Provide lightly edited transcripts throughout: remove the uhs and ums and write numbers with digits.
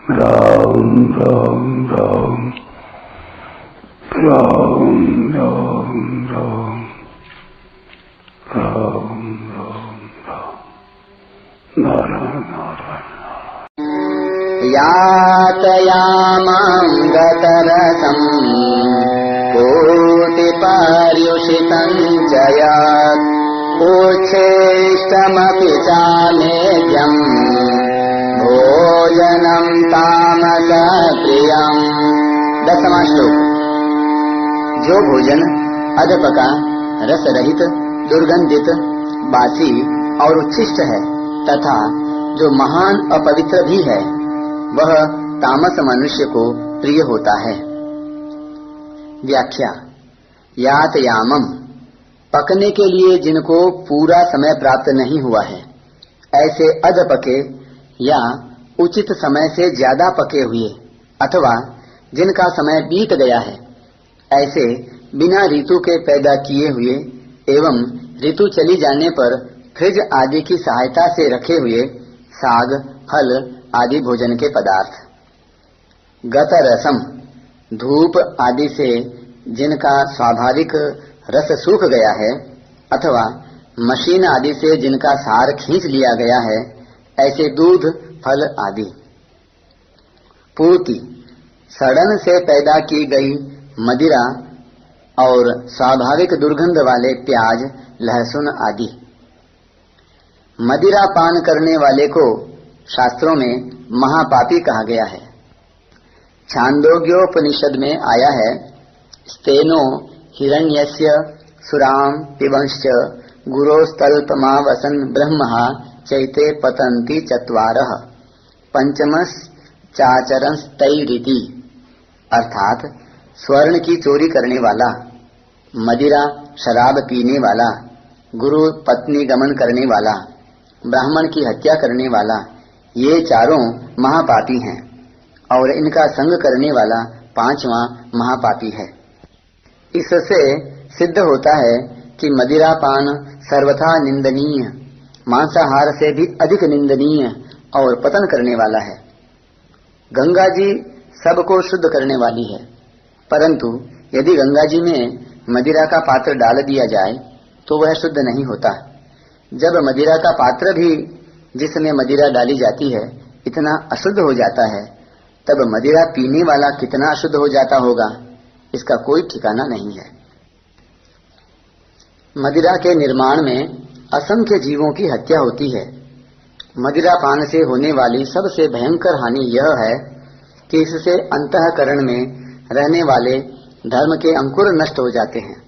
राम राम राम राम राम राम राम राम राम नारायण नारायण। यातयामां गतरसम् कोटिपर्युषितं च यत् उच्छिष्टमपि चामेद्यम् भोजनं तामसप्रियम्। 10वां श्लोक। जो भोजन अधपका, रस रहित, दुर्गंधित, बासी और उच्छिष्ट है तथा जो महान अपवित्र भी है वह तामस मनुष्य को प्रिय होता है। व्याख्या। यातयामम, पकने के लिए जिनको पूरा समय प्राप्त नहीं हुआ है, ऐसे अधपके या उचित समय से ज्यादा पके हुए, अथवा जिनका समय बीत गया है, ऐसे बिना ऋतु के पैदा किए हुए एवं ऋतु चली जाने पर फ्रिज आदि की सहायता से रखे हुए साग, फल आदि भोजन के पदार्थ। गतरसम, धूप आदि से जिनका स्वाभाविक रस सूख गया है, अथवा मशीन आदि से जिनका सार खींच लिया गया है, ऐसे दूध, फल आदि। पूर्ति, सड़न से पैदा की गई मदिरा और स्वाभाविक दुर्गंध वाले प्याज, लहसुन आदि। मदिरा पान करने वाले को शास्त्रों में महापापी कहा गया है। छांदोग्योपनिषद में आया है, स्तेनो हिरण्यस्य सुराम पिबंश्च गुरोस्तल्पमावसन ब्रह्महा चैते पतंती चत्वारः पंचमश्चाचरंस्तैरिति। अर्थात स्वर्ण की चोरी करने वाला, मदिरा शराब पीने वाला, गुरु पत्नी गमन करने वाला, ब्राह्मण की हत्या करने वाला, ये चारों महापापी हैं और इनका संग करने वाला 5वां महापापी है। इससे सिद्ध होता है कि मदिरा पान सर्वथा निंदनीय, मांसाहार से भी अधिक निंदनीय और पतन करने वाला है। गंगा जी सबको शुद्ध करने वाली है, परंतु यदि गंगा जी में मदिरा का पात्र डाल दिया जाए तो वह शुद्ध नहीं होता। जब मदिरा का पात्र भी जिसमें मदिरा डाली जाती है इतना अशुद्ध हो जाता है, तब मदिरा पीने वाला कितना अशुद्ध हो जाता होगा, इसका कोई ठिकाना नहीं है। मदिरा के निर्माण में असंख्य जीवों की हत्या होती है। मदिरा पान से होने वाली सबसे भयंकर हानि यह है कि इससे अंतःकरण में रहने वाले धर्म के अंकुर नष्ट हो जाते हैं।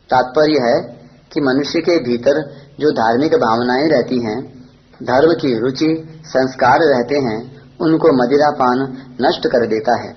तात्पर्य है कि मनुष्य के भीतर जो धार्मिक भावनाएं रहती हैं, धर्म की रुचि, संस्कार रहते हैं, उनको मदिरा पान नष्ट कर देता है।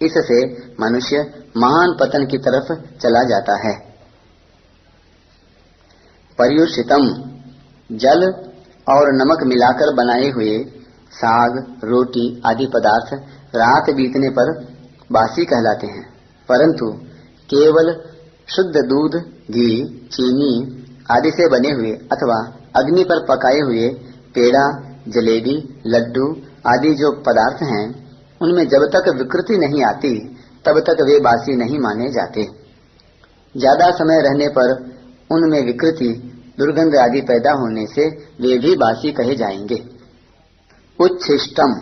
इससे मनुष्य महान पतन की तरफ चला जाता है। पर्युषितम, जल और नमक मिलाकर बनाए हुए साग, रोटी आदि पदार्थ रात बीतने पर बासी कहलाते हैं, परंतु केवल शुद्ध दूध, घी, चीनी आदि से बने हुए अथवा अग्नि पर पकाए हुए पेड़ा, जलेबी, लड्डू आदि जो पदार्थ हैं, उनमें जब तक विकृति नहीं आती तब तक वे बासी नहीं माने जाते। ज्यादा समय रहने पर उनमें विकृति, दुर्गंध आदि पैदा होने से वे भी बासी कहे जाएंगे। उच्छिष्टम,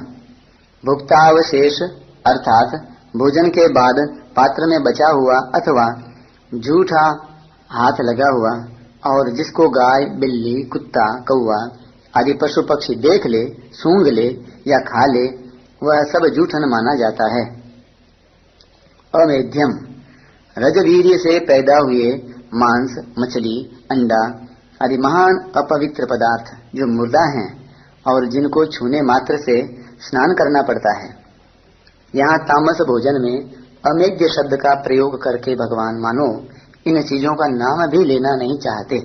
भुक्तावशेष अर्थात भोजन के बाद पात्र में बचा हुआ अथवा जूठा हाथ लगा हुआ और जिसको गाय, बिल्ली, कुत्ता, कौवा आदि पशु पक्षी देख ले, सूंघ ले या खा ले, वह सब जूठन माना जाता है। अमेध्यम, रजवीर्य से पैदा हुए मांस, मछली, अंडा आदि महान अपवित्र पदार्थ जो मुर्दा हैं और जिनको छूने मात्र से स्नान करना पड़ता है। यहाँ तामस भोजन में अमेध्य शब्द का प्रयोग करके भगवान मानो इन चीजों का नाम भी लेना नहीं चाहते।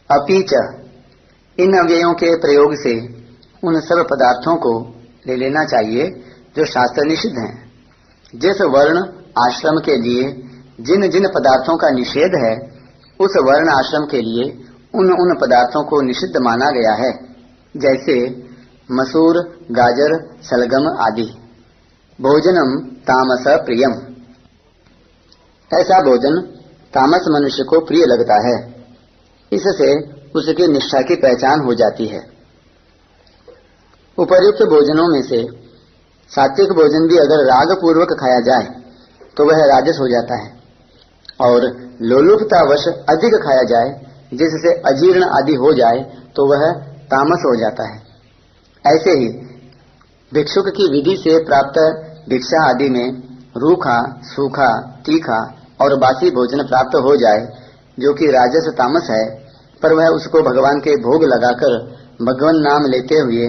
अपीच, इन अव्ययों के प्रयोग से उन सब पदार्थों को ले लेना चाहिए जो शास्त्र निषिद्ध हैं। जिस वर्ण आश्रम के लिए जिन जिन पदार्थों का निषेध है, उस वर्ण आश्रम के लिए उन उन पदार्थों को निषिद्ध माना गया है। जैसे मसूर, गाजर, सलगम आदि। भोजनम तामस प्रियम। ऐसा भोजन तामस मनुष्य को प्रिय लगता है। इससे उसकी निष्ठा की पहचान हो जाती है। उपर्युक्त भोजनों में से सात्विक भोजन भी अगर राग पूर्वक खाया जाए तो वह राजस हो जाता है, और लोलुपतावश अधिक खाया जाए जिससे अजीर्ण आदि हो जाए तो वह तामस हो जाता है। ऐसे ही भिक्षुक की विधि से प्राप्त भिक्षा आदि में रूखा, सूखा, तीखा और बासी भोजन प्राप्त हो जाए जो कि राजस तामस है, पर वह उसको भगवान के भोग लगाकर भगवान नाम लेते हुए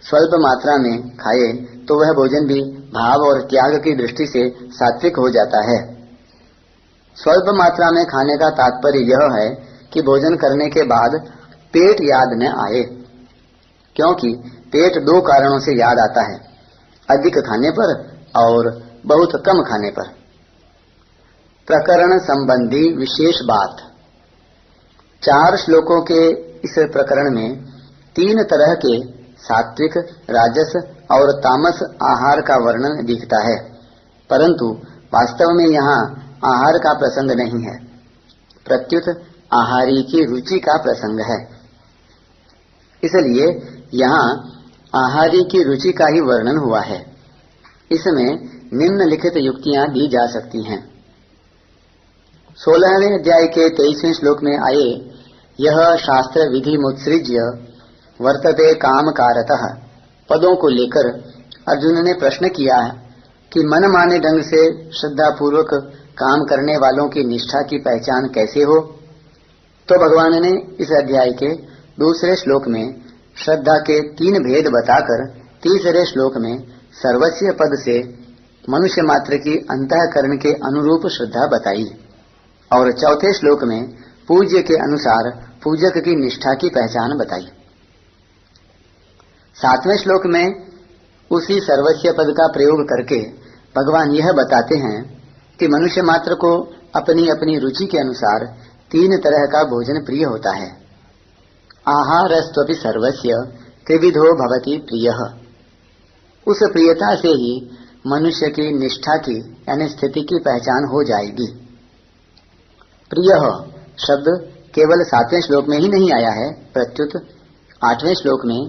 स्वल्प मात्रा में खाए तो वह भोजन भी भाव और त्याग की दृष्टि से सात्विक हो जाता है। स्वल्प मात्रा में खाने का तात्पर्य यह है कि भोजन करने के बाद पेट याद न आए, क्योंकि पेट दो कारणों से याद आता है, अधिक खाने पर और बहुत कम खाने पर। प्रकरण संबंधी विशेष बात। 4 श्लोकों के इस प्रकरण में 3 तरह के सात्विक, राजस और तामस आहार का वर्णन दिखता है, परंतु वास्तव में यहाँ आहार का प्रसंग नहीं है, प्रत्युत आहारी की रुचि का प्रसंग है। इसलिए यहाँ आहारी की रुचि का ही वर्णन हुआ है। इसमें निम्नलिखित युक्तियां दी जा सकती हैं। 16वें अध्याय के 23वें श्लोक में आए यह शास्त्र विधि मुत्सृज्य वर्तते काम कारतः पदों को लेकर अर्जुन ने प्रश्न किया कि मन माने ढंग से श्रद्धा पूर्वक काम करने वालों की निष्ठा की पहचान कैसे हो। तो भगवान ने इस अध्याय के दूसरे श्लोक में श्रद्धा के 3 भेद बताकर तीसरे श्लोक में सर्वस्व पद से मनुष्य मात्र की अंतःकरण के अनुरूप श्रद्धा बताई, और चौथे श्लोक में पूज्य के अनुसार पूजक की निष्ठा की पहचान बताई। 7वें श्लोक में उसी सर्वस्व पद का प्रयोग करके भगवान यह बताते हैं कि मनुष्य मात्र को अपनी अपनी रुचि के अनुसार 3 तरह का भोजन प्रिय होता है। आहारस्त्वपि सर्वस्य त्रिविधो भवति प्रियः। उस प्रियता से ही मनुष्य की निष्ठा की यानी स्थिति की पहचान हो जाएगी। प्रियः शब्द केवल 7वें श्लोक में ही नहीं आया है, प्रत्युत 8वें श्लोक में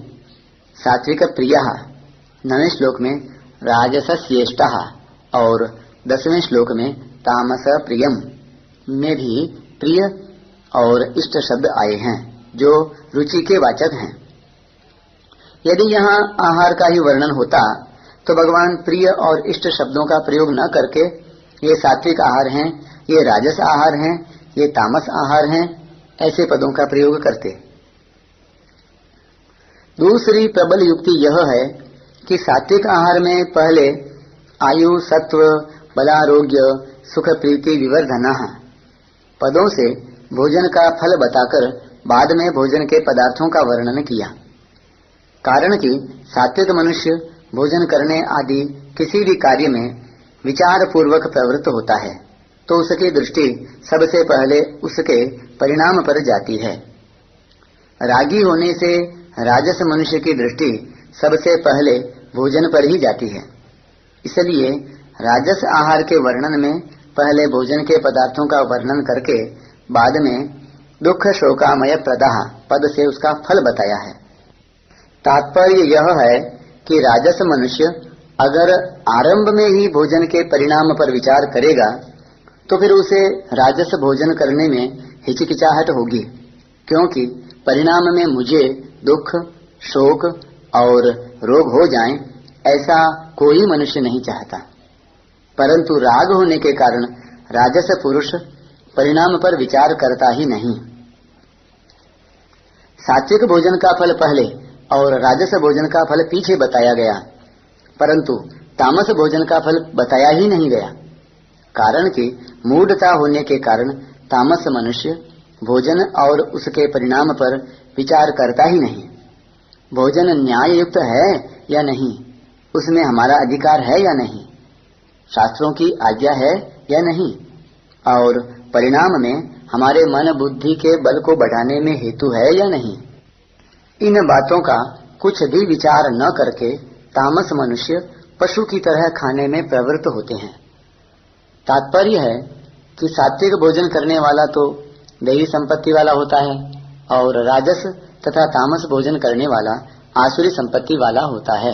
सात्विक प्रियः, 9वें श्लोक में राजसस्येष्टः और 10वें श्लोक में तामस प्रियम में भी प्रिय और इष्ट शब्द आए हैं जो रुचि के वाचक हैं। यदि यहाँ आहार का ही वर्णन होता तो भगवान प्रिय और इष्ट शब्दों का प्रयोग न करके ये सात्विक आहार हैं, ये राजस आहार हैं, ये तामस आहार हैं, ऐसे पदों का प्रयोग करते। दूसरी प्रबल युक्ति यह है कि सात्विक आहार में पहले आयु, सत्व, बलारोग्य, सुख, प्रीति, विवर्धना पदों से भोजन का फल बताकर बाद में भोजन के पदार्थों का वर्णन किया। कारण कि सात्विक मनुष्य भोजन करने आदि किसी भी कार्य में विचार पूर्वक प्रवृत्त होता है, तो उसकी दृष्टि सबसे पहले उसके परिणाम पर जाती है। रागी होने से राजस मनुष्य की दृष्टि सबसे पहले भोजन पर ही जाती है। इसलिए राजस आहार के वर्णन में पहले भोजन के पदार्थों का वर्णन करके बाद में दुख शोकामय प्रदाह पद से उसका फल बताया है। तात्पर्य यह है कि राजस मनुष्य अगर आरंभ में ही भोजन के परिणाम पर विचार करेगा तो फिर उसे राजस भोजन करने में हिचकिचाहट होगी, क्योंकि परिणाम में मुझे दुख, शोक और रोग हो जाएं, ऐसा कोई मनुष्य नहीं चाहता। परंतु राग होने के कारण राजस पुरुष परिणाम पर विचार करता ही नहीं। सात्विक भोजन का फल पहले और राजस भोजन का फल पीछे बताया गया, परंतु तामस भोजन का फल बताया ही नहीं गया। कारण कि मूढ़ता होने के कारण तामस मनुष्य भोजन और उसके परिणाम पर विचार करता ही नहीं। भोजन न्याय युक्त है या नहीं, उसमें हमारा अधिकार है या नहीं, शास्त्रों की आज्ञा है या नहीं, और परिणाम में हमारे मन बुद्धि के बल को बढ़ाने में हेतु है या नहीं, इन बातों का कुछ भी विचार न करके तामस मनुष्य पशु की तरह खाने में प्रवृत्त होते हैं। तात्पर्य है कि सात्विक भोजन करने वाला तो दैवी संपत्ति वाला होता है और राजस तथा तामस भोजन करने वाला आसुरी संपत्ति वाला होता है।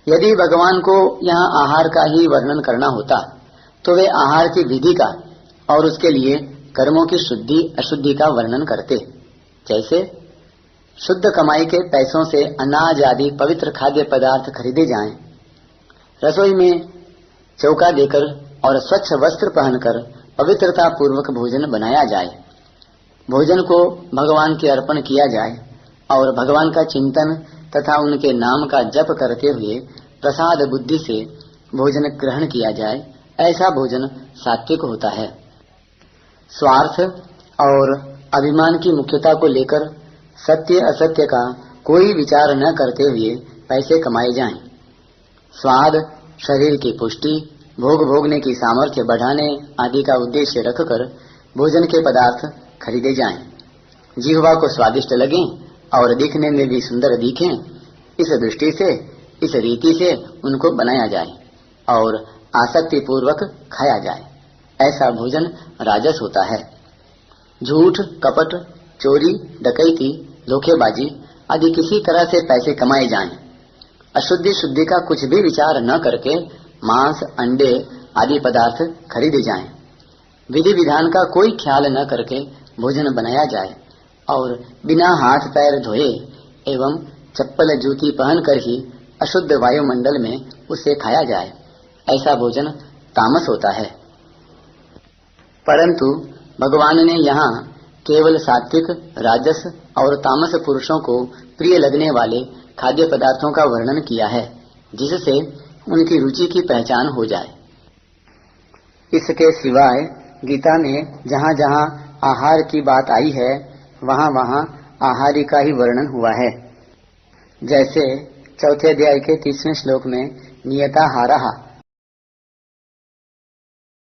यदि भगवान को यहाँ आहार का ही वर्णन करना होता तो वे आहार की विधि का और उसके लिए कर्मों की शुद्धि अशुद्धि का वर्णन करते। जैसे शुद्ध कमाई के पैसों से अनाज आदि पवित्र खाद्य पदार्थ खरीदे जाएं, रसोई में चौका देकर और स्वच्छ वस्त्र पहनकर पवित्रता पूर्वक भोजन बनाया जाए, भोजन को भगवान के अर्पण किया जाए और भगवान का चिंतन तथा उनके नाम का जप करते हुए प्रसाद बुद्धि से भोजन ग्रहण किया जाए, ऐसा भोजन सात्विक होता है। स्वार्थ और अभिमान की मुख्यता को लेकर सत्य असत्य का कोई विचार न करते हुए पैसे कमाए जाएं। स्वाद, शरीर की पुष्टि, भोग भोगने की सामर्थ्य बढ़ाने आदि का उद्देश्य रखकर भोजन के पदार्थ खरीदे जाएं। जिह्वा को स्वादिष्ट लगें और दिखने में भी सुंदर दिखें, इस दृष्टि से इस रीति से उनको बनाया जाए और आसक्ति पूर्वक खाया जाए, ऐसा भोजन राजस होता है। झूठ, कपट, चोरी, डकैती, धोखेबाजी आदि किसी तरह से पैसे कमाए जाएं। अशुद्धि शुद्धि का कुछ भी विचार न करके मांस, अंडे आदि पदार्थ खरीदे जाएं। विधि विधान का कोई ख्याल न करके भोजन बनाया जाए और बिना हाथ पैर धोए एवं चप्पल जूती पहनकर ही अशुद्ध वायुमंडल में उसे खाया जाए, ऐसा भोजन तामस होता है। परंतु भगवान ने यहाँ केवल सात्विक, राजस और तामस पुरुषों को प्रिय लगने वाले खाद्य पदार्थों का वर्णन किया है, जिससे उनकी रुचि की पहचान हो जाए। इसके सिवाय गीता में जहाँ जहाँ आहार की बात आई है, वहाँ वहाँ आहारी का ही वर्णन हुआ है। जैसे चौथे अध्याय के 30वें श्लोक में नियताहारः